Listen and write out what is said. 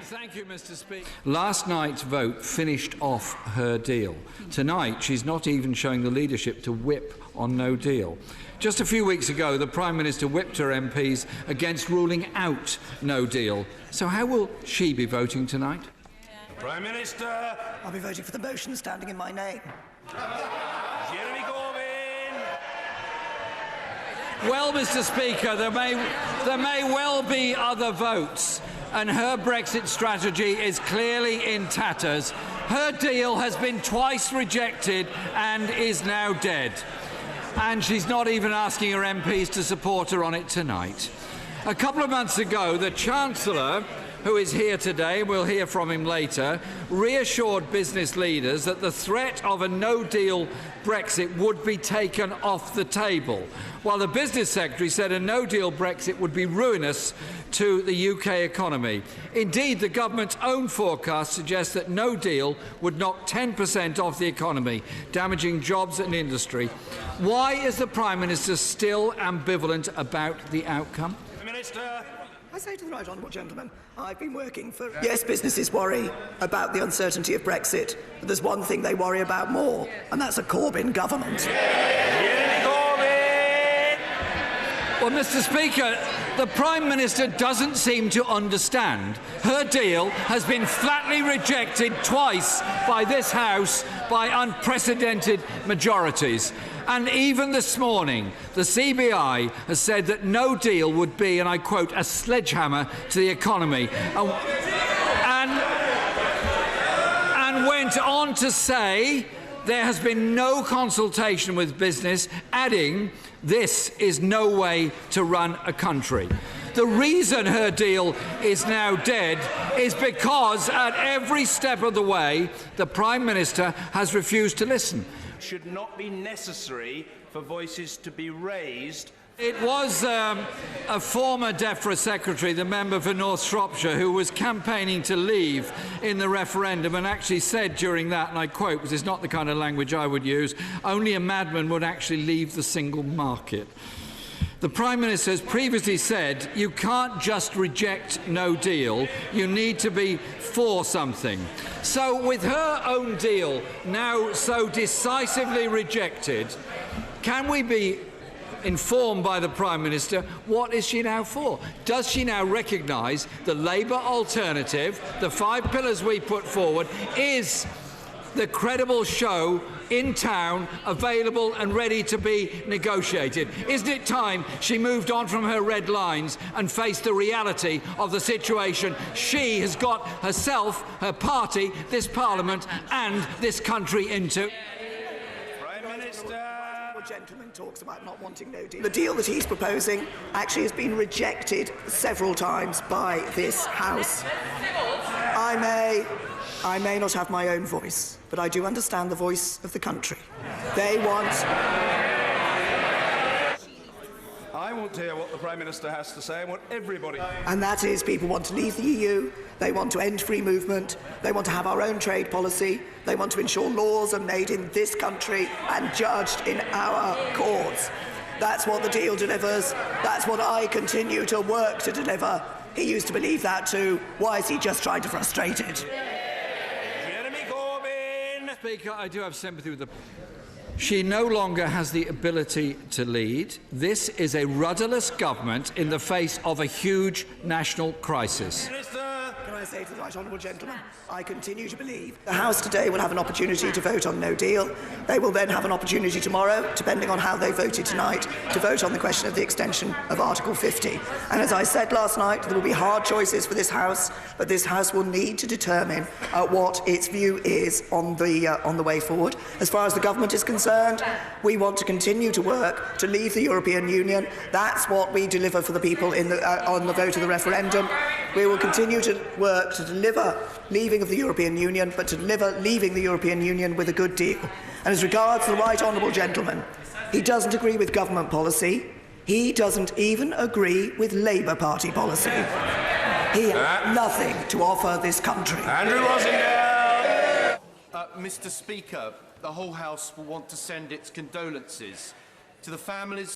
Thank you, Mr. Speaker. Last night's vote finished off her deal. Tonight, she's not even showing the leadership to whip on no deal. Just a few weeks ago, the Prime Minister whipped her MPs against ruling out no deal. So how will she be voting tonight? Prime Minister. I'll be voting for the motion standing in my name. Jeremy Corbyn. Well, Mr. Speaker, there may well be other votes, and her Brexit strategy is clearly in tatters. Her deal has been twice rejected and is now dead. And she's not even asking her MPs to support her on it tonight. A couple of months ago, the Chancellor, who is here today, we'll hear from him later, reassured business leaders that the threat of a no-deal Brexit would be taken off the table, while the Business Secretary said a no-deal Brexit would be ruinous to the UK economy. Indeed, the government's own forecast suggests that no deal would knock 10% off the economy, damaging jobs and industry. Why is the Prime Minister still ambivalent about the outcome? Minister. I say to the right honourable gentleman, I've been working for... Yes, businesses worry about the uncertainty of Brexit, but there's one thing they worry about more, and that's a Corbyn government. Well, Mr. Speaker, the Prime Minister doesn't seem to understand. Her deal has been flatly rejected twice by this House by unprecedented majorities. And even this morning, the CBI has said that no deal would be, and I quote, a sledgehammer to the economy. And went on to say there has been no consultation with business, adding, this is no way to run a country. The reason her deal is now dead is because at every step of the way, the Prime Minister has refused to listen. Should not be necessary for voices to be raised. It was a former DEFRA secretary, the member for North Shropshire, who was campaigning to leave in the referendum and actually said during that, and I quote, because it's not the kind of language I would use, only a madman would actually leave the single market. The Prime Minister has previously said you can't just reject no deal, you need to be for something. So with her own deal now so decisively rejected, can we be informed by the Prime Minister what is she now for? Does she now recognise the Labour alternative, the 5 pillars we put forward, is the credible show in town, available and ready to be negotiated? Isn't it time she moved on from her red lines and faced the reality of the situation she has got herself, her party, this Parliament and this country into? Prime Minister. The gentleman talks about not wanting no deal. The deal that he's proposing actually has been rejected several times by this House. I may not have my own voice, but I do understand the voice of the country. They want... I want to hear what the Prime Minister has to say. I want everybody. And that is, people want to leave the EU, they want to end free movement, they want to have our own trade policy, they want to ensure laws are made in this country and judged in our courts. That's what the deal delivers. That's what I continue to work to deliver. He used to believe that too. Why is he just trying to frustrate it? Jeremy Corbyn. Speaker, I do have sympathy with the... She no longer has the ability to lead. This is a rudderless government in the face of a huge national crisis. Minister. Can I say to the right honourable gentleman, I continue to believe the House today will have an opportunity to vote on no deal. They will then have an opportunity tomorrow, depending on how they voted tonight, to vote on the question of the extension of Article 50. And as I said last night, there will be hard choices for this House, but this House will need to determine what its view is on the way forward. As far as the government is concerned, we want to continue to work to leave the European Union. That's what we deliver for the people on the vote of the referendum. We will continue to work to deliver leaving of the European Union, but to deliver leaving the European Union with a good deal. And as regards the right honourable gentleman, he doesn't agree with government policy. He doesn't even agree with Labour Party policy. He has nothing to offer this country. Andrew Rosingale. Mr. Speaker, the whole House will want to send its condolences to the families